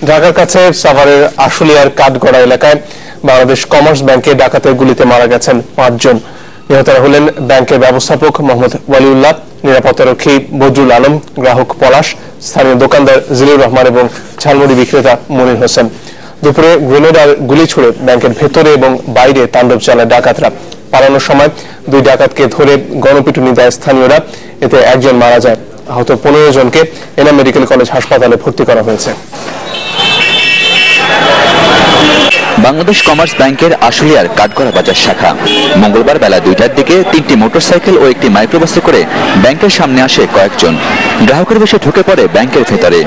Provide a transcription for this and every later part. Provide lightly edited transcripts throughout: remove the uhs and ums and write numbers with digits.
ঢাকার কাছে সাভারের আশুলিয়ার কাঠগড়া এলাকায় বাংলাদেশ কমার্স ব্যাংকে ডাকাতের গুলিতে মারা গেছেন 5 জন। নিহতরা হলেন ব্যাংকের ব্যবস্থাপক মোহাম্মদ ওয়ালিউল্লাহ, নিরাপত্তারক্ষী বজরুল আলম, গ্রাহক পলাশ, স্থানীয় দোকানদার জিলুর রহমান এবং ঝালমুড়ি বিক্রেতা মনির হোসেন। দুপুরে গ্রেনেড আর গুলি ছুড়ে ব্যাংকের ভেতরে এবং বাইরে তাণ্ডব চালায় ডাকাতরা। পালানোর সময় 2 ডাকাতকে ধরে গণপিটুনি দেয় স্থানীয়রা। এতে 1 জন মারা যায়। আহত 15 জনকে এনাম মেডিকেল কলেজ হাসপাতালে ভর্তি করা হয়েছে। বাংলাদেশ কমার্স ব্যাংকের আশুলিয়ার কাঠগড়া বাজার শাখা মঙ্গলবার বেলা 2টার দিকে 3টি মোটরসাইকেল ও একটি মাইক্রোবাসে করে ব্যাংকের সামনে আসে কয়েকজন। গ্রাহকের বেশে ঢুকে পড়ে ব্যাংকের ভেতরে।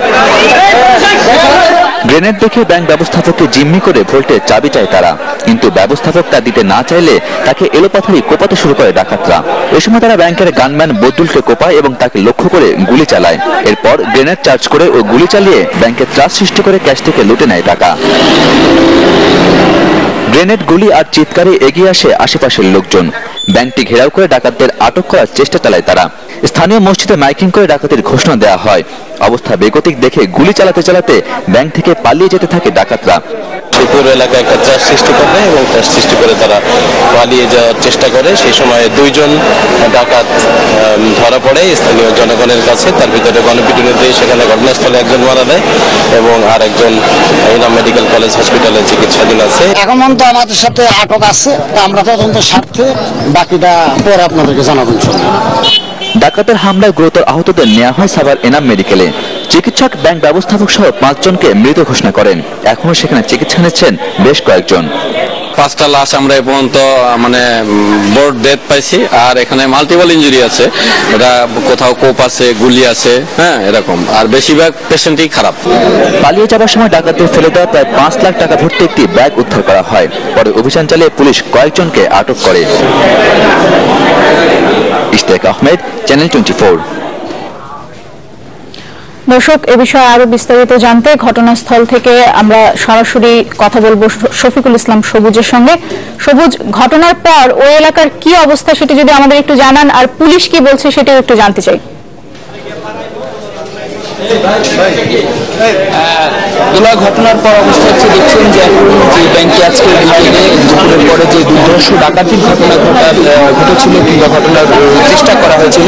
গ্রেনেড দেখে ব্যাংক ব্যবস্থাপককে জিম্মি করে ভোল্টের চাবি চায় তারা, কিন্তু ব্যবস্থাপক তা দিতে না চাইলে তাকে এলোপাথারি কোপাতে শুরু করে ডাকাতরা। এ সময় তারা ব্যাংকের গানম্যান বদরুলকে কোপায় এবং তাকে লক্ষ্য করে গুলি চালায়। এরপর গ্রেনেড চার্জ করে ও গুলি চালিয়ে ব্যাংকে ত্রাস সৃষ্টি করে ক্যাশ থেকে লুটে নেয় টাকা। গ্রেনেড, গুলি আর চিৎকারে এগিয়ে আসে আশেপাশের লোকজন। ব্যাংকটি ঘেরাও করে ডাকাতদের আটক করার চেষ্টা চালায় তারা। স্থানীয় মসজিদে মাইকিং করে ডাকাতের ঘোষণা দেওয়া হয়। অবস্থা বেগতিক দেখে গুলি চালাতে চালাতে ব্যাংক থেকে পালিয়ে যেতে থাকে ডাকাতরা। পুরো এলাকায় একটা ত্রাস সৃষ্টি করে এবং ত্রাস সৃষ্টি করে তারা পালিয়ে যাওয়ার চেষ্টা করে। সেই সময় 2 জন ডাকাত ধরা পড়ে স্থানীয় জনগণের কাছে। তার ভিতরে গণপিটুনি দিয়ে সেখানে ঘটনাস্থলে 1 জন মারা যায় এবং আর 1 জন এনাম মেডিকেল কলেজ হাসপাতালে চিকিৎসাধীন আছে। এখন তো আমাদের সাথে আটক আছে, আমরা তদন্ত স্বার্থে বাকিটা পরে আপনাদেরকে জানাবেন। ডাকাতের হামলায় গুরুতর আহতদের নেওয়া হয় সাভার এনাম মেডিকেলে। চিকিৎসক ব্যাংক ব্যবস্থাপক সহ 5 জনকে মৃত ঘোষণা করেন। এখনো সেখানে চিকিৎসা নিচ্ছেন বেশ কয়েকজন। 5টা লাশ আমরা এই পর্যন্ত বোর্ড ডেথ পাইছি, আর এখানে মাল্টিপল ইনজুরি আছে। এটা কোথাও কোপ আছে, গুলি আছে, এরকম। আর বেশিরভাগ পেশেন্টই খারাপ। পালিয়ে যাবার সময় ডাকাতদের ফেলে দেওয়া প্রায় 5 লাখ টাকা ভর্তি একটি ব্যাগ উদ্ধার করা হয়। পরে অভিযান চালিয়ে পুলিশ কয়েকজনকে আটক করে। ইশতিয়াক আহমেদ, চ্যানেল 24। দর্শক, এ বিষয়ে আরো বিস্তারিত জানতে ঘটনাস্থল থেকে আমরা সরাসরি কথা বলবো শফিকুল ইসলাম সবুজের সঙ্গে। সবুজ, ঘটনার পর ওই এলাকার কি অবস্থা সেটি যদি আমাদের একটু জানান, আর পুলিশ কি বলছে সেটাও একটু জানতে চাই। ঘটনার পর অবস্থা হচ্ছে, দেখছেন যে এখন যে ব্যাংকে আজকে দুপুরের পরে যে দুর্ধর্ষ ডাকাতির ঘটনা ঘটেছিল কিংবা ঘটনার চেষ্টা করা হয়েছিল,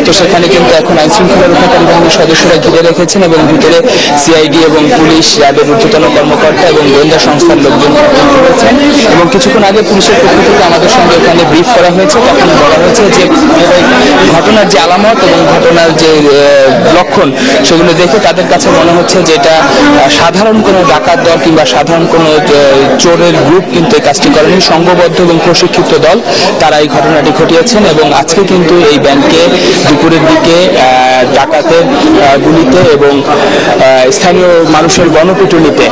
তো সেখানে কিন্তু এখন আইন শৃঙ্খলা রক্ষাকারী বাহিনীর সদস্যরা ঘিরে রেখেছেন এবং ভিতরে সিআইডি এবং পুলিশ, র্যাবের ঊর্ধ্বতন কর্মকর্তা এবং গোয়েন্দা সংস্থার লোকজন রয়েছেন। এবং কিছুক্ষণ আগে পুলিশের পক্ষ থেকে আমাদের সঙ্গে এখানে ব্রিফ করা হয়েছে। তখন বলা হয়েছে যে ঘটনার যে আলামত এবং ঘটনার যে লক্ষণ সেগুলো দেখে তাদের কাছে মনে হচ্ছে যে এটা সাধারণ কোনো ডাকাত দল কিংবা সাধারণ কোনো চোরের গ্রুপ কিন্তু এই কাজটি করেনি। সংঘবদ্ধ এবং প্রশিক্ষিত দল তারা এই ঘটনাটি ঘটিয়েছেন। এবং আজকে কিন্তু এই ব্যাংকে দুপুরের দিকে ডাকাতের গুলিতে এবং স্থানীয় মানুষের গণপিটুনিতে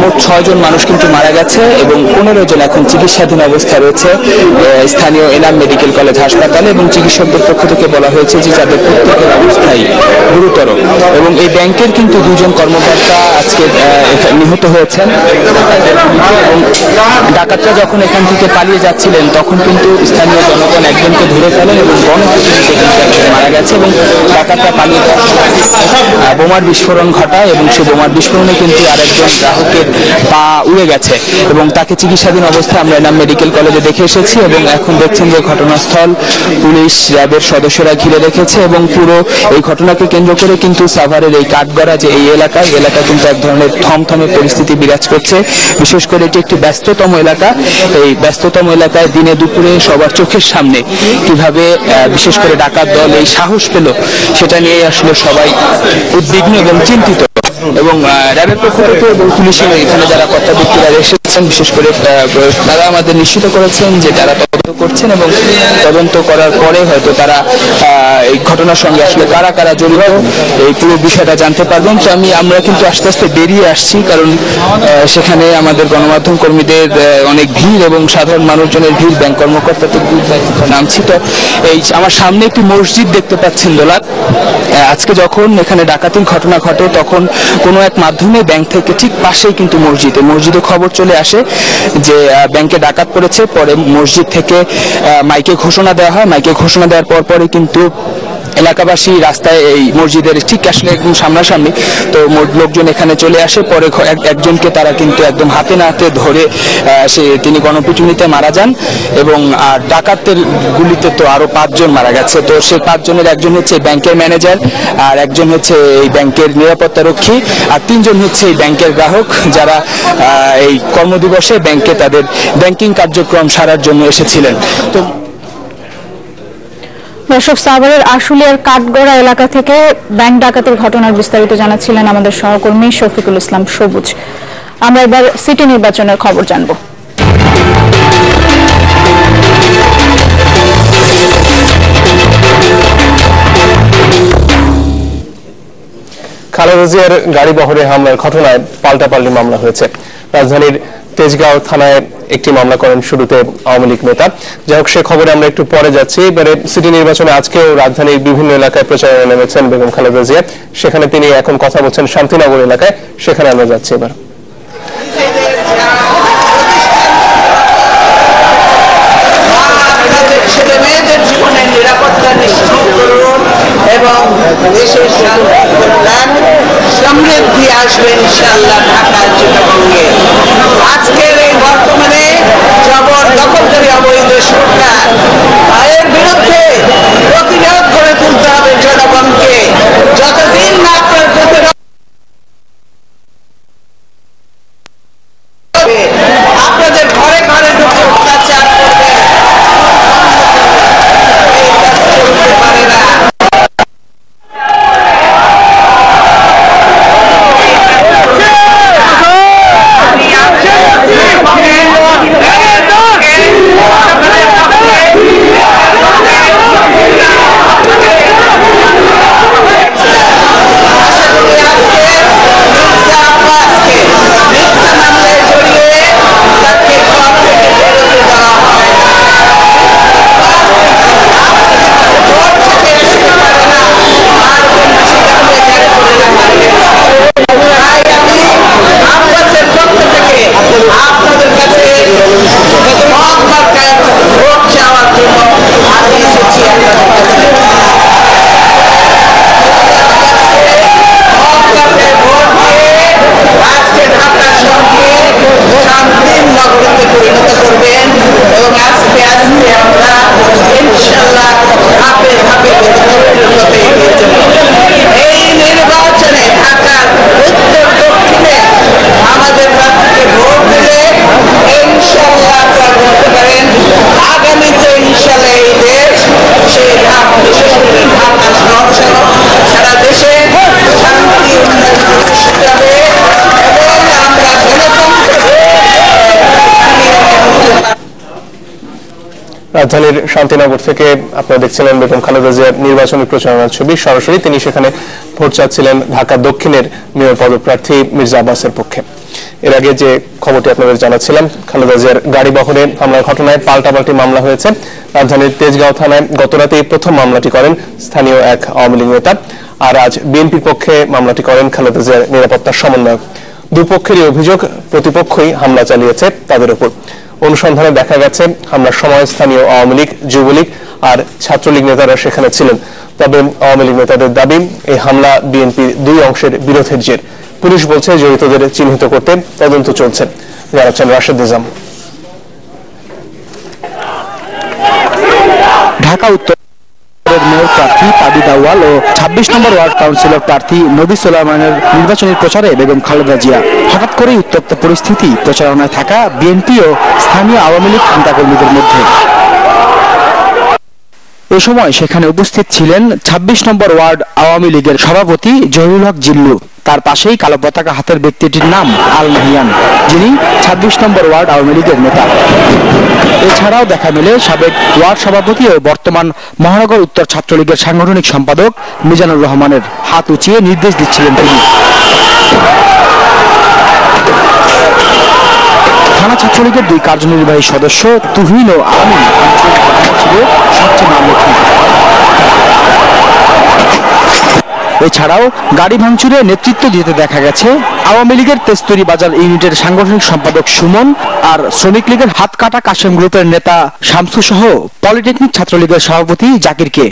মোট 6 জন মানুষ কিন্তু মারা গেছে এবং 15 জন এখন চিকিৎসাধীন অবস্থায় রয়েছে স্থানীয় এনাম মেডিকেল কলেজ হাসপাতালে। এবং চিকিৎসকদের পক্ষ থেকে বলা হয়েছে যে যাদের প্রত্যেকের অবস্থায় গুরুতর। এবং এই ব্যাংকের কিন্তু 2 জন কর্মকর্তা আজকে নিহত হয়েছেন। এবং ডাকাতরা যখন এখান থেকে পালিয়ে যাচ্ছিলেন তখন কিন্তু স্থানীয় জনগণ একজনকে ধরে ফেলেন এবং গণপিটুনিতে মারা গেছে। এবং ডাকাতরা পালিয়ে যাওয়ার সময় বোমার বিস্ফোরণ ঘটায় এবং সেই বোমার বিস্ফোরণে কিন্তু আরেকজন গ্রাহকের পা উড়ে গেছে এবং তাকে চিকিৎসাধীন অবস্থায় আমরা এনাম মেডিকেল কলেজে দেখে এসেছি। এবং এখন দেখছেন যে ঘটনাস্থল পুলিশ, র্যাবের সদস্যরা ঘিরে রেখেছে এবং পুরো এই ঘটনাকে কেন্দ্র করে কিন্তু সাভারের এই কাঠগড়া যে এই এলাকা কিন্তু এক ধরনের থমথমে পরিস্থিতি বিরাজ করছে। বিশেষ করে এটি একটি ব্যস্ততম এলাকা। এই ব্যস্ততম এলাকায় দিনে দুপুরে সবার চোখের সামনে কিভাবে বিশেষ করে ডাকাত দল এই সাহস পেল সেটা নিয়ে আসলে সবাই উদ্বিগ্ন এবং চিন্তিত। এবং র্যাবের পক্ষ থেকে এবং পুলিশের এখানে যারা কর্তাব্যক্তিরা এসেছেন বিশেষ করে তারা আমাদের নিশ্চিত করেছেন যে তারা তদন্ত করছেন এবং তদন্ত করার পরে হয়তো তারা এই ঘটনার সঙ্গে আসলে কারা কারা জড়িত এই পুরো বিষয়টা জানতে পারবেন। তো আমরা কিন্তু আস্তে আস্তে বেরিয়ে আসছি, কারণ সেখানে আমাদের গণমাধ্যম কর্মীদের অনেক ভিড় এবং সাধারণ মানুষজনের ভিড়, ব্যাংক কর্মকর্তাদের ভিড় নামছি। তো এই আমার সামনে একটি মসজিদ দেখতে পাচ্ছেন দোলাত। আজকে যখন এখানে ডাকাতির ঘটনা ঘটে তখন কোনো এক মাধ্যমে ব্যাংক থেকে ঠিক পাশেই কিন্তু মসজিদে খবর চলে আসে যে ব্যাংকে ডাকাত পড়েছে। পরে মসজিদ থেকে মাইকে ঘোষণা দেওয়া হয়। মাইকে ঘোষণা দেওয়ার পরে কিন্তু এলাকাবাসী রাস্তায় এই মসজিদের ঠিক আসলে একদম সামনাসামনি, তো লোকজন এখানে চলে আসে। পরে একজনকে তারা কিন্তু একদম হাতে নাতে ধরে তিনি গণপিটুনিতে মারা যান, এবং ডাকাতের গুলিতে তো আরো 5 জন মারা গেছে। তো সেই 5 জনের একজন হচ্ছে ব্যাংকের ম্যানেজার, আর একজন হচ্ছে এই ব্যাংকের নিরাপত্তা রক্ষী, আর 3 জন হচ্ছে এই ব্যাংকের গ্রাহক, যারা এই কর্মদিবসে ব্যাংকে তাদের ব্যাংকিং কার্যক্রম সারার জন্য এসেছিলেন। তো দর্শক, সাভারের আশুলিয়ার কাঠগড়া এলাকা থেকে ব্যাংক ডাকাতির ঘটনার বিস্তারিত জানাচ্ছিলেন আমাদের সহকর্মী শফিকুল ইসলাম সবুজ। আমরা এবার সিটি নির্বাচনের খবর জানব। খালেদা জিয়ার গাড়ি বহরে হামলার ঘটনায় পাল্টাপাল্টি মামলা হয়েছে। রাজধানীর তেজগাঁও থানায় একটি মামলা করেন শুরুতে আওয়ামী লীগ নেতা। যাই হোক, সে খবরে আমরা একটু পরে যাচ্ছি। এবারে সিটি নির্বাচনে আজকেও রাজধানীর বিভিন্ন এলাকায় প্রচারণা নেমেছেন বেগম খালেদা জিয়া। সেখানে তিনি এখন কথা বলছেন শান্তিনগর এলাকায়, সেখানে আমরা যাচ্ছি এবার। ছেলেমেয়েদের জীবনের নিরাপত্তা নিশ্চিত করুন এবং দেশের সমৃদ্ধি আসবে ইনশাআল্লাহ ঢাকা চিটাগংয়ে। আজকের এই বর্তমানে জবরদখলকারী অবৈধ সরকার, এর বিরুদ্ধে প্রতিরোধ করে তুলতে হবে জনগণকে। যতদিন না আপনার প্রতিরোধ আপনাদের ঘরে ঘরে ঢুকে অত্যাচার করবে, চলতে পারে না। রাজধানীর শান্তিনগর থেকে আপনারা দেখছিলেন বেগম খালেদা জিয়ার নির্বাচনী প্রচারণার ছবি। সরাসরি তিনি সেখানে ভোট চাচ্ছিলেন ঢাকা দক্ষিণের মেয়র পদপ্রার্থী মির্জা আব্বাসের পক্ষে। এর আগে যে খবরটি আপনাদের জানাচ্ছিলাম, খালেদা জিয়ার গাড়ি বহরে হামলার ঘটনায় পাল্টাপাল্টি মামলা হয়েছে। রাজধানীর তেজগাঁও থানায় গতরাতে প্রথম মামলাটি করেন স্থানীয় এক আওয়ামী লীগ নেতা, আর আজ বিএনপির পক্ষে মামলাটি করেন খালেদা জিয়ার নিরাপত্তার সমন্বয়ক। দুপক্ষেরই অভিযোগ প্রতিপক্ষই হামলা চালিয়েছে তাদের উপর। অনুসন্ধানে দেখা গেছে হামলার সময় স্থানীয় আওয়ামী লীগ, যুবলীগ আর ছাত্রলীগ নেতারা সেখানে ছিলেন। তবে আওয়ামী লীগ নেতাদের দাবি এই হামলা বিএনপির 2 অংশের বিরোধের জের। পুলিশ বলছে জড়িতদের চিহ্নিত করতে তদন্ত চলছে। জানাচ্ছেন রাশেদ নিজাম। ঢাকা উত্তর মেয়র প্রার্থী পাবি দাওয়াল ও 26 নম্বর ওয়ার্ড কাউন্সিলর প্রার্থী নবী সোলাইমানের নির্বাচনী প্রচারে বেগম খালেদা জিয়া। হঠাৎ করেই উত্তপ্ত পরিস্থিতি প্রচারণায় থাকা বিএনপি ও স্থানীয় আওয়ামী লীগ নেতাকর্মীদের মধ্যে। এ সময় সেখানে উপস্থিত ছিলেন 26 নম্বর ওয়ার্ড আওয়ামী লীগের সভাপতি জহিরুল হক জিল্লু। তার পাশেই কালো পতাকা হাতের ব্যক্তিটির নাম আল নাহিয়ান, যিনি 26 নম্বর ওয়ার্ড আওয়ামী লীগের নেতা। এছাড়াও দেখা মেলে সাবেক ওয়ার্ড সভাপতি ও বর্তমান মহানগর উত্তর ছাত্রলীগের সাংগঠনিক সম্পাদক মিজানুর রহমানের। হাত উঁচিয়ে নির্দেশ দিচ্ছিলেন তিনি। থানা ছাত্রলীগের 2 কার্যনির্বাহী সদস্য তুহিন ও আমিন ছিল সবচেয়ে নামলক্ষী। এছাড়াও গাড়ি ভাঙচুরে নেতৃত্ব দিতে দেখা গেছে আওয়ামী লীগের তেস্তুরি বাজার ইউনিটের সাংগঠনিক সম্পাদক সুমন আর শ্রমিক লীগের হাত কাটা কাশেম গ্রুপের নেতা শামসু সহ পলিটেকনিক ছাত্রলীগের সভাপতি জাকিরকে।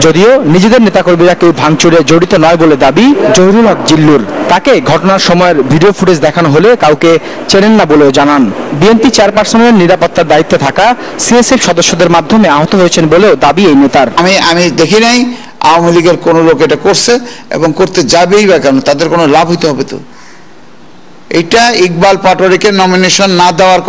যদিও নিজেদের নেতাকর্মীরা কেউ ভাঙচুরে জড়িত নয় বলে দাবি জহিরুল হক জিল্লুর। তাকে ঘটনার সময়ের ভিডিও ফুটেজ দেখানো হলে কাউকে চেনেন না বলেও জানান। বিএনপি চেয়ারপারসনের নিরাপত্তার দায়িত্বে থাকা সিএসএফ সদস্যদের মাধ্যমে আহত হয়েছেন বলেও দাবি এই নেতার। আমি দেখি নাই আওয়ামী লীগের কোন লোক এটা করছে এবং করতে যাবেই বা কেন, তাদের কোনো লাভ হইতে হবে তো। এটা ইকবাল পাটোয়ারিকে নমিনেশন না দেওয়ার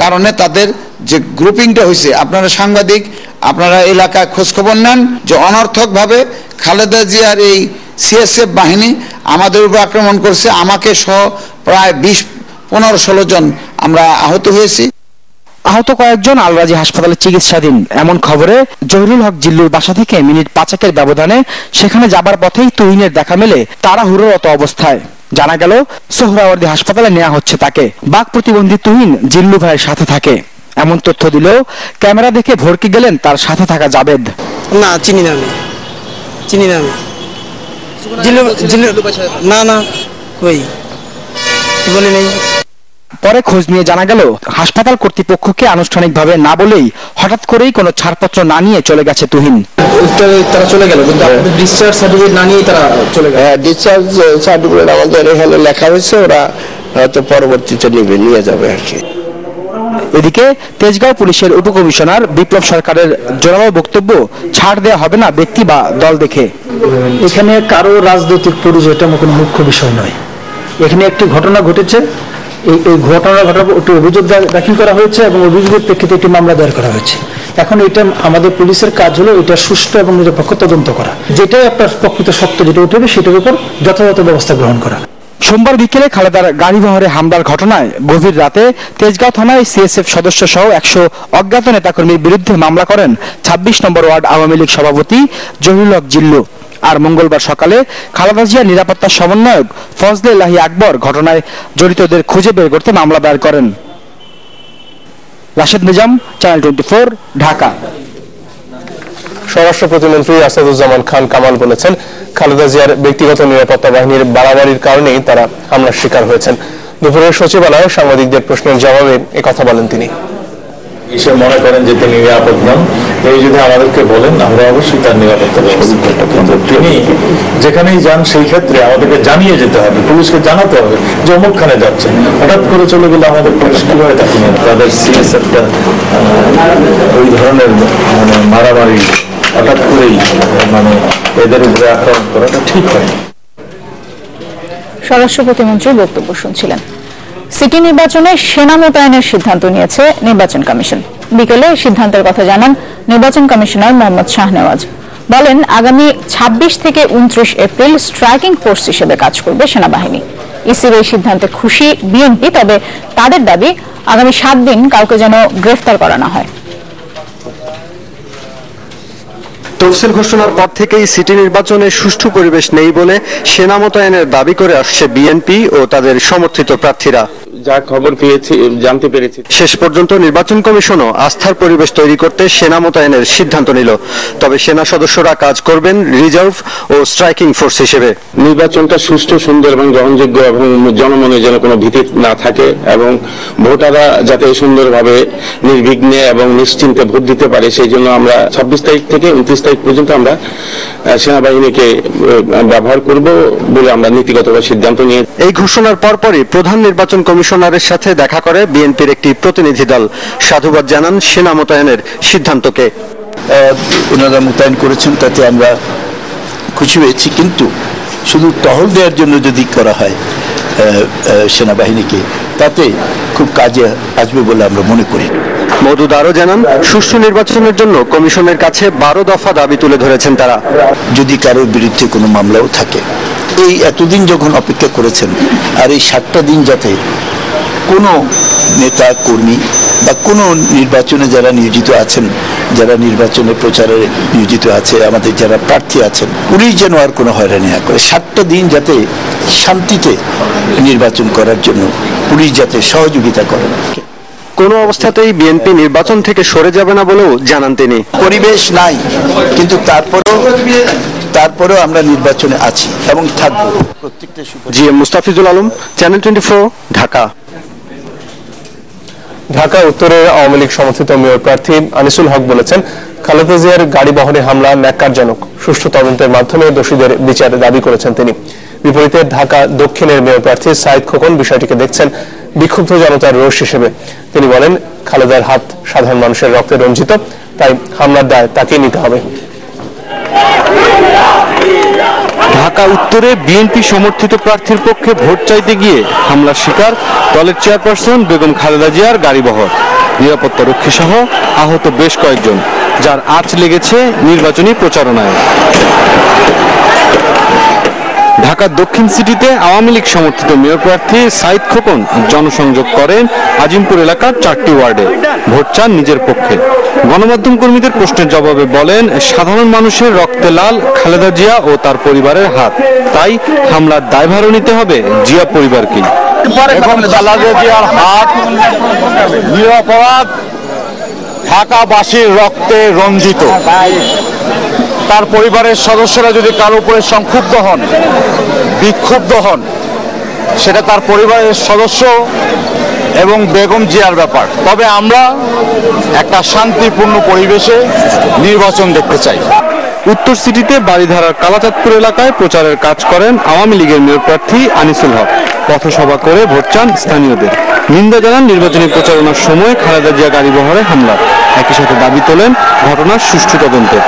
কারণে তাদের যে গ্রুপিংটা হয়েছে, আপনারা সাংবাদিক, আপনারা এলাকায় খোঁজখবর নেন যে অনর্থকভাবে খালেদা জিয়ার এই সিএসএফ বাহিনী আমাদের উপর আক্রমণ করছে। আমাকে সহ প্রায় 20-15-16 জন আমরা আহত হয়েছি। আহত কয়েকজন আলরাজি হাসপাতালে চিকিৎসাধীন। এমন খবরে জহিরুল হক জিল্লুর বাসা থেকে মিনিট 5 ব্যবধানে সেখানে যাবার পথেই তুহিনের দেখা মেলে তাড়াহুড়োরত অবস্থায়। জানা গেল সোহরাওয়ার্দী হাসপাতালে নেওয়া হচ্ছে তাকে। বাক প্রতিবন্ধী তুহিন জিল্লু ভাইয়ের সাথে থাকে এমন তথ্য দিলেও ক্যামেরা দেখে ভড়কে গেলেন তার সাথে থাকা জাবেদ। না চিনি না আমি না কই বলি নাই। পরে খোঁজ নিয়ে জানা গেল হাসপাতাল কর্তৃপক্ষকে আনুষ্ঠানিকভাবে না বলেই হঠাৎ করেই কোনো ছাড়পত্র না নিয়ে চলে গেছে তুহিন। তারা চলে গেল কিন্তু ডিসচার্জ সার্টিফিকেট না নিয়ে তারা চলে গেল। ডিসচার্জ সার্টিফিকেট আমাদের এখানে লেখা হয়েছে, ওরা হয়তো পরবর্তীতে নিয়ে যাবে আর কি। এদিকে তেজগাঁও পুলিশের উপকমিশনার বিপ্লব সরকারের জোরালো বক্তব্য, ছাড় দেওয়া হবে না ব্যক্তি বা দল দেখে। এখানে কারো রাজনৈতিক পরিচয়টা কোনো মুখ্য বিষয় নয়। এখানে একটি ঘটনা ঘটেছে, এই ঘটনার একটি অভিযোগ দাখিল করা হয়েছে এবং অভিযোগের প্রেক্ষিতে একটি মামলা দায়ের করা হয়েছে। এখন এটা আমাদের পুলিশের কাজ হলো এটা সুষ্ঠু এবং নিরপেক্ষ তদন্ত করা, যেটাই আপনার প্রকৃত সত্য যেটা উঠবে সেটার উপর যথাযথ ব্যবস্থা গ্রহণ করা। সোমবার বিকেলে খালেদার গাড়িবহরে হামলার ঘটনায় গভীর রাতে তেজগাঁও থানায় সিএসএফ সদস্য সহ 100 অজ্ঞাত নেতাকর্মীর বিরুদ্ধে মামলা করেন 26 নম্বর ওয়ার্ড আওয়ামী লীগ সভাপতি জহিরুল হক জিল্লু। আর মঙ্গলবার সকালে খালেদা জিয়ার নিরাপত্তা সমন্বয়ক ফজলে ইলাহি আকবর ঘটনায় জড়িতদের খুঁজে বের করতে মামলা দায়ের করেন। রাশেদ নিজাম, চ্যানেল 24, ঢাকা। স্বরাষ্ট্র প্রতিমন্ত্রী আসাদুজ্জামান খান কামাল বলেছেন, খালেদা জিয়ার ব্যক্তিগত নিরাপত্তা বাহিনীর বাড়াবাড়ির কারণেই তারা হামলার শিকার হয়েছেন। দুপুরে সচিবালয়ে সাংবাদিকদের প্রশ্নের জবাবে একথা বলেন তিনি। এসে মনে করেন যে তিনি নিরাপদ নন, এই যদি আমাদেরকে বলেন আমরা অবশ্যই তার নিরাপত্তা ব্যবস্থা করব। তিনি যেখানেই যান সেই ক্ষেত্রে আমাদেরকে জানিয়ে যেতে হবে, পুলিশকে জানাতে হবে যে অমুকখানে যাচ্ছেন। হঠাৎ করে চলে গেলে আমাদের পুলিশ কিভাবে তাকে নিয়ে তাদের সিএসএফটা ওই ধরনের মারামারি হঠাৎ করেই এদের উপরে আক্রমণ করাটা ঠিক হয়। স্বরাষ্ট্র প্রতিমন্ত্রীর বক্তব্য শুনছিলেন। সিটি নির্বাচনে সেনা মোতায়েনের সিদ্ধান্ত নিয়েছে নির্বাচন কমিশন। বিকেলে সিদ্ধান্তের কথা জানান নির্বাচন কমিশনার মোহাম্মদ শাহনেওয়াজ। বলেন, আগামী 26 থেকে 29 এপ্রিল স্ট্রাইকিং ফোর্স হিসেবে কাজ করবে সেনাবাহিনী। ইসির এই সিদ্ধান্তে খুশি বিএনপি, তবে তাদের দাবি আগামী 7 দিন কাউকে যেন গ্রেফতার করা না হয়। তফসিল ঘোষণার পর থেকেই সিটি নির্বাচনে সুষ্ঠু পরিবেশ নেই বলে সেনা মোতায়েনের দাবি করে আসছে বিএনপি ও তাদের সমর্থিত প্রার্থীরা। যা খবর পেয়েছি, জানতে পেরেছি, শেষ পর্যন্ত নির্বাচন কমিশনও আস্থার পরিবেশ তৈরি করতে সেনা মোতায়েনের সিদ্ধান্ত নিল। তবে সেনা সদস্যরা কাজ করবেন রিজার্ভ ও স্ট্রাইকিং ফোর্স হিসেবে। নির্বাচনটা সুষ্ঠু, সুন্দর এবং গ্রহণযোগ্য এবং জনমনে যেন কোনো ভীতি না থাকে এবং ভোটাররা যাতে সুন্দরভাবে নির্বিঘ্নে এবং নিশ্চিন্তে ভোট দিতে পারে, সেই জন্য আমরা 26 তারিখ থেকে 29 তারিখ পর্যন্ত আমরা সেনাবাহিনীকে ব্যবহার করব বলে আমরা নীতিগতভাবে সিদ্ধান্ত নিয়ে। এই ঘোষণার পরপরই প্রধান নির্বাচন কমিশনারের সাথে দেখা করে বিএনপির একটি প্রতিনিধি দল। সাধুবাদ জানান সেনা মোতায়েনের সিদ্ধান্তকে। ওনারা মোতায়েন করেছেন তাতে আমরা খুশি হয়েছি, কিন্তু শুধু টহল দেওয়ার জন্য যদি করা হয় সেনাবাহিনীকে, তাতে খুব কাজে আসবে বলে আমরা মনে করি। মওদুদ আরও জানান, সুষ্ঠু নির্বাচনের জন্য কমিশনের কাছে 12 দফা দাবি তুলে ধরেছেন তারা। যদি কারোর বিরুদ্ধে কোনো মামলাও থাকে, এই এতদিন যখন অপেক্ষা করেছেন, আর এই 7টা দিন যাতে কোনো নেতা কর্মী বা কোনো নির্বাচনে যারা নিয়োজিত আছেন, যারা নির্বাচনে প্রচারে নিয়োজিত আছে, আমাদের যারা প্রার্থী আছেন, পুলিশ যেন আর কোনো হয়রানি না করে। 7টা দিন যাতে শান্তিতে নির্বাচন করার জন্য পুলিশ যাতে সহযোগিতা করেন। কোনো অবস্থাতেই বিএনপি নির্বাচন থেকে সরে যাবে না বলেও জানান তিনি। পরিবেশ নাই, কিন্তু তারপরেও আমরা নির্বাচনে আছি এবং থাকবো। GM Mustafizul Alam, channel 24, Dhaka. ঢাকা উত্তরের আওয়ামী লীগ সমর্থিত মেয়র প্রার্থী আনিসুল হক বলেছেন, খালেদা জিয়ার গাড়ি বহরে হামলা ন্যাক্কারজনক, সুষ্ঠু তদন্তের মাধ্যমে দোষীদের বিচার দাবি করেছেন তিনি। বিপরীতে ঢাকা দক্ষিণের মেয়র প্রার্থী সাইদ খোকন বিষয়টিকে দেখছেন বিক্ষুব্ধ জনতার রোষ হিসেবে। তিনি বলেন, খালেদার হাত সাধারণ মানুষের রক্তে রঞ্জিত, তাই হামলার দায় তাকেই নিতে হবে। ঢাকা উত্তরে বিএনপি সমর্থিত প্রার্থীর পক্ষে ভোট চাইতে গিয়ে হামলার শিকার দলের চেয়ারপারসন বেগম খালেদা জিয়ার গাড়িবহর, নিরাপত্তা রক্ষী সহ আহত বেশ কয়েকজন, যার আঁচ লেগেছে নির্বাচনী প্রচারণায়। ঢাকার দক্ষিণ সিটিতে আওয়ামী লীগ সমর্থিত মেয়র প্রার্থী সাইদ খোকন জনসংযোগ করেন আজিমপুর এলাকার 4টি ওয়ার্ডে। ভোট চান নিজের পক্ষে। গণমাধ্যম কর্মীদের প্রশ্নের জবাবে বলেন, সাধারণ মানুষের রক্তে লাল খালেদা জিয়া ও তার পরিবারের হাত, তাই হামলার দায়ভারও নিতে হবে জিয়া পরিবারকেই। খালেদা জিয়ার হাত নিরপরাধ ঢাকাবাসীর রক্তে রঞ্জিত। তার পরিবারের সদস্যরা যদি কারো উপরে সংক্ষুব্ধ হন, বিক্ষুব্ধ হন, সেটা তার পরিবারের সদস্য এবং বেগম জিয়ার ব্যাপার। তবে আমরা একটা শান্তিপূর্ণ পরিবেশে নির্বাচন দেখতে চাই। উত্তর সিটিতে বাড়িধারার কালাচাঁদপুর এলাকায় প্রচারের কাজ করেন আওয়ামী লীগের মেয়র প্রার্থী আনিসুল হক। পথসভা করে ভোট চান স্থানীয়দের। নিন্দা জানান নির্বাচনী প্রচারণার সময় খালেদা জিয়া গাড়িবহরে হামলা। একই সাথে দাবি তোলেন ঘটনার সুষ্ঠু তদন্তের।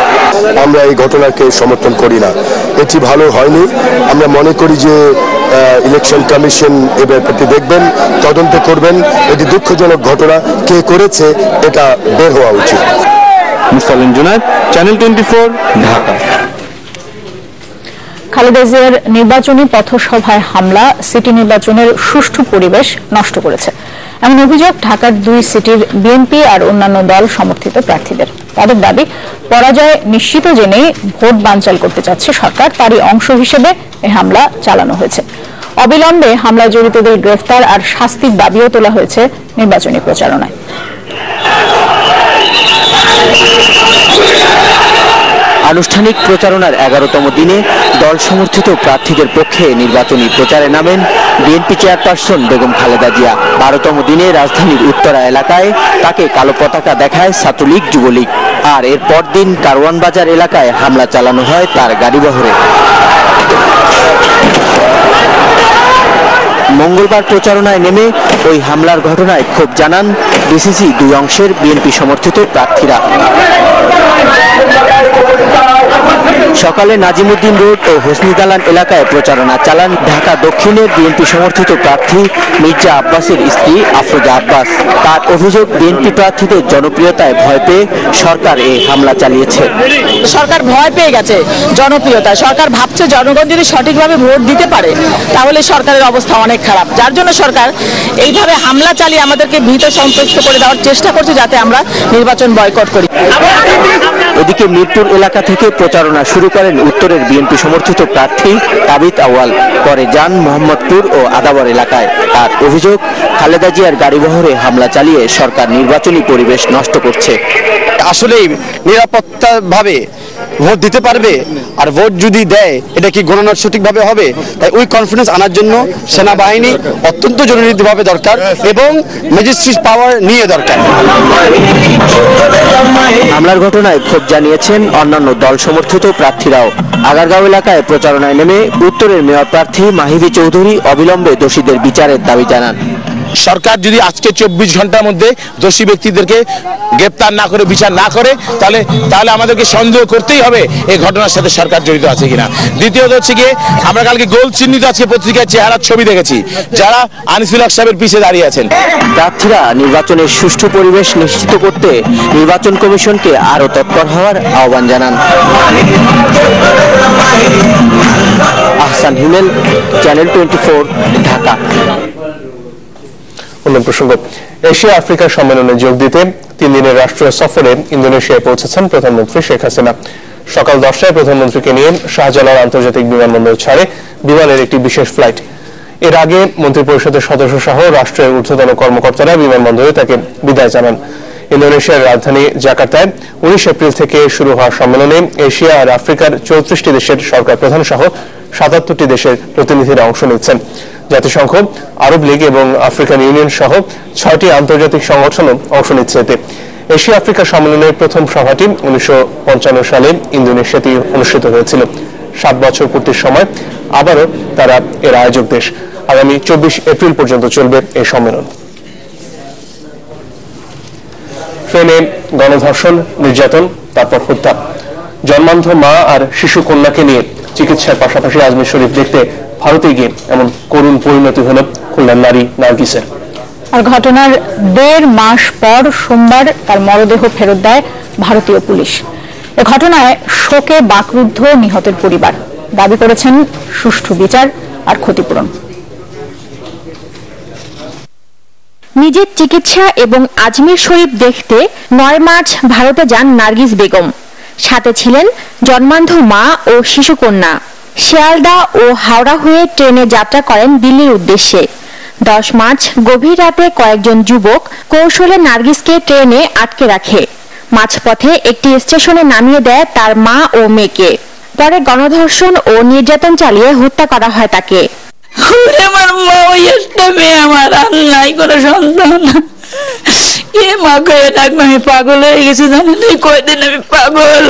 আমরা এই ঘটনাকে সমর্থন করি না, এটি ভালো হয়নি। আমরা মনে করি যে ইলেকশন কমিশন এ ব্যাপারটি দেখবেন, তদন্ত করবেন। এটি দুঃখজনক ঘটনা, কে করেছে এটা বের হওয়া উচিত। মুসালিম জুনায়েদ, চ্যানেল 24, ঢাকা। খালেদা জিয়ার নির্বাচনী পথসভায় হামলা সিটি নির্বাচনের সুষ্ঠু পরিবেশ নষ্ট করেছে, এমন অভিযোগ ঢাকার 2 সিটির বিএনপি আর অন্যান্য দল সমর্থিত প্রার্থীদের। তাদের দাবি, পরাজয় নিশ্চিত জেনেই ভোট বানচাল করতে চাচ্ছে সরকার, তারই অংশ হিসেবে এই হামলা চালানো হয়েছে। অবিলম্বে হামলায় জড়িতদের গ্রেফতার আর শাস্তির দাবিও তোলা হয়েছে নির্বাচনী প্রচারণায়। আনুষ্ঠানিক প্রচারণার 11তম দিনে দল সমর্থিত প্রার্থীদের পক্ষে নির্বাচনী প্রচারে নামেন বিএনপি চেয়ারপারসন বেগম খালেদা জিয়া। 12তম দিনে রাজধানীর উত্তরা এলাকায় তাকে কালো পতাকা দেখায় ছাত্রলীগ, যুবলীগ। আর এর পরদিন কারওয়ান বাজার এলাকায় হামলা চালানো হয় তার গাড়িবহরে। মঙ্গলবার প্রচারণায় নেমে ওই হামলার ঘটনায় ক্ষোভ জানান ডিসিসি 2 অংশের বিএনপি সমর্থিত প্রার্থীরা। সকালে নাজিমুদ্দিন রোড ও হোসনি দালান এলাকায় প্রচারণা চালান ঢাকা দক্ষিণের বিএনপি সমর্থিত প্রার্থী মির্জা আব্বাসের স্ত্রী আফরোজা আব্বাস। তার অভিযোগ, বিএনপি প্রার্থীদের জনপ্রিয়তায় ভয় পেয়ে সরকার এই হামলা চালিয়েছে। সরকার ভয় পেয়ে গেছে জনপ্রিয়তায়। সরকার ভাবছে জনগণ যদি সঠিকভাবে ভোট দিতে পারে তাহলে সরকারের অবস্থা অনেক খারাপ, যার জন্য সরকার এইভাবে হামলা চালিয়ে আমাদেরকে ভীত সন্ত্রস্ত করে দেওয়ার চেষ্টা করছে, যাতে আমরা নির্বাচন বয়কট করি। ওদিকে মিরপুর এলাকা থেকে প্রচারণা শুরু করেন উত্তরের বিএনপি সমর্থিত প্রার্থী তাবিত আওয়াল। পরে যান মোহাম্মদপুর ও আদাবর এলাকায়। তার অভিযোগ, খালেদা জিয়ার গাড়িবহরে হামলা চালিয়ে সরকার নির্বাচনী পরিবেশ নষ্ট করছে। আসলে নিরাপত্তা ভাবে ভোট দিতে পারবে, আর ভোট যদি দেয় এটা কি গণনা সঠিকভাবে হবে? তাই ওই কনফিডেন্স আনার জন্য সেনাবাহিনী অত্যন্ত জরুরিভাবে দরকার এবং ম্যাজিস্ট্রেট পাওয়ার নিয়ে দরকার। হামলার ঘটনায় ক্ষোভ জানিয়েছেন অন্যান্য দল সমর্থিত প্রার্থীরাও। আগারগাঁও এলাকায় প্রচারণায় নেমে উত্তরের মেয়র প্রার্থী মাহিবি চৌধুরী অবিলম্বে দোষীদের বিচারের দাবি জানান। সরকার যদি আজকে 24 ঘন্টার মধ্যে দোষী ব্যক্তিদেরকে গ্রেপ্তার না করে, বিচার না করে, তাহলে আমাদেরকে সন্দেহ করতেই হবে এই ঘটনার সাথে সরকার জড়িত আছে কিনা। দ্বিতীয়ত হচ্ছে গিয়ে, আমরা কালকে গোল চিহ্নিত আজকে পত্রিকায় চেহারার ছবি দেখেছি যারা আনিসুল হক সাহেবের পিছিয়ে দাঁড়িয়ে আছেন। প্রার্থীরা নির্বাচনের সুষ্ঠু পরিবেশ নিশ্চিত করতে নির্বাচন কমিশনকে আরো তৎপর হওয়ার আহ্বান জানান। আহসান হিমেল, চ্যানেল 24, ঢাকা। অন্য প্রসঙ্গ, এশিয়া আফ্রিকা সম্মেলনে যোগ দিতে 3 দিনের রাষ্ট্রীয় সফরে ইন্দোনেশিয়ায় পৌঁছেছেন প্রধানমন্ত্রী শেখ হাসিনা। সকাল 10টায় প্রধানমন্ত্রীকে নিয়ে শাহজালাল আন্তর্জাতিক বিমানবন্দর ছাড়ে বিমানের একটি বিশেষ ফ্লাইট। এর আগে মন্ত্রিপরিষদের সদস্য সহ রাষ্ট্রের ঊর্ধ্বতন কর্মকর্তারা বিমানবন্দরে তাকে বিদায় জানান। ইন্দোনেশিয়ার রাজধানী জাকার্তায় 19 এপ্রিল থেকে শুরু হওয়া সম্মেলনে এশিয়া আর আফ্রিকার 34টি দেশের সরকার প্রধান সহ 77টি দেশের প্রতিনিধিরা অংশ নিচ্ছেন। জাতিসংঘ, আরব লীগ এবং আফ্রিকান ইউনিয়ন সহ 6টি আন্তর্জাতিক সংগঠনও অংশ নিচ্ছে এতে। এশিয়া আফ্রিকা সম্মেলনের প্রথম সভাটি 1955 সালে ইন্দোনেশিয়াতে অনুষ্ঠিত হয়েছিল। 7 বছর পূর্তির সময় আবারও তারা এর আয়োজক দেশ। আগামী 24 এপ্রিল পর্যন্ত চলবে এই সম্মেলন। ফেনে গণধর্ষণ, নির্যাতন, তারপর হত্যা। জন্মান্ধ মা আর শিশু কন্যাকে নিয়ে চিকিৎসার পাশাপাশি আজমির শরীফ দেখতে ভারতে গিয়ে এমন করুণ পরিণতি হল খুলনার নারী নার্গিসের। আর ঘটনার 1.5 মাস পর সোমবার তার মরদেহ ফেরত দেয় ভারতীয় পুলিশ। এ ঘটনায় শোকে বাকরুদ্ধ নিহতের পরিবার। দাবি করেছেন সুষ্ঠু বিচার আর ক্ষতিপূরণ। নিজের চিকিৎসা এবং আজমির শরীফ দেখতে 9 মার্চ ভারতে যান নার্গিস বেগম। সাথে ছিলেন জন্মান্ধ মা ও শিশুকন্যা। শিয়ালদা ও হাওড়া হয়ে ট্রেনে যাত্রা করেন দিল্লির উদ্দেশ্যে। 10 মার্চ গভীর রাতে কয়েকজন যুবক কৌশলে নার্গিসকে ট্রেনে আটকে রাখে। মাঝপথে একটি স্টেশনে নামিয়ে দেয় তার মা ও মেয়েকে। পরে গণধর্ষণ ও নির্যাতন চালিয়ে হত্যা করা হয় তাকে। আমার মা ওই একটা মেয়ে, আমার আল্লাহ করে সন্তান। আমি পাগল হয়ে গেছি, জানেন কয়দিন আমি পাগল।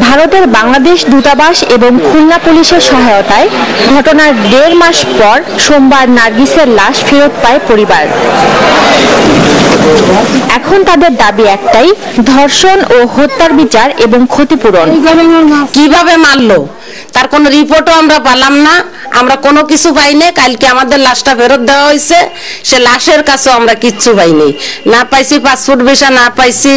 ভারতের বাংলাদেশ দূতাবাস এবং খুলনা পুলিশের সহায়তায় ঘটনার 1.5 মাস পর সোমবার নার্গিসের লাশ ফেরত পায় পরিবার। এখন তাদের দাবি একটাই, ধর্ষণ ও হত্যার বিচার এবং ক্ষতিপূরণ। কিভাবে মারলো তার কোনো রিপোর্টও আমরা পেলাম না, আমরা কোনো কিছু পাইনি। কালকে আমাদের লাশটা ফেরত দেওয়া হয়েছে, সে লাশের কাছেও আমরা কিচ্ছু পাইনি। না পাইছি পাসপোর্ট ভিসা, না পাইছি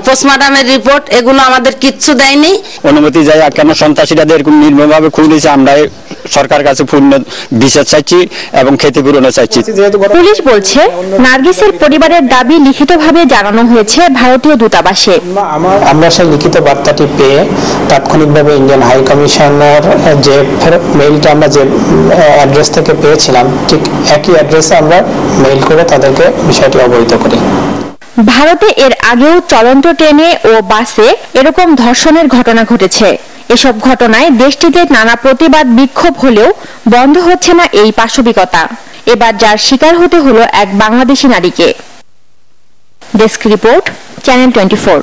পোস্টমর্টমের রিপোর্ট, এগুলো আমাদের কিচ্ছু দেয়নি। অনুমতি যায় কেন সন্ত্রাসীদের নির্মমভাবে খুন হয়েছে, আমরা সরকার কাছে পূর্ণ বিচার চাইছি এবং ক্ষতিপূরণও চাইছি। পুলিশ বলছে নার্গিসের পরিবারের দাবি লিখিতভাবে জানানো হয়েছে ভারতীয় দূতাবাসে। আমরা সেই লিখিত বার্তাটি পেয়ে তাৎক্ষণিকভাবে ইন্ডিয়ান হাই কমিশনার যে মেইলটা আমরা যে অ্যাড্রেস থেকে পেয়েছিলাম, ঠিক একই অ্যাড্রেসে আমরা মেইল করে তাদেরকে বিষয়টি অবহিত করি। ভারতে এর আগেও চলন্ত ট্রেনে ও বাসে এরকম ধর্ষণের ঘটনা ঘটেছে। এসব ঘটনায় দেশটিতে নানা প্রতিবাদ বিক্ষোভ হলেও বন্ধ হচ্ছে না এই পাশবিকতা। এবার যার শিকার হতে হলো এক বাংলাদেশি নারীকে। Desk report, channel 24।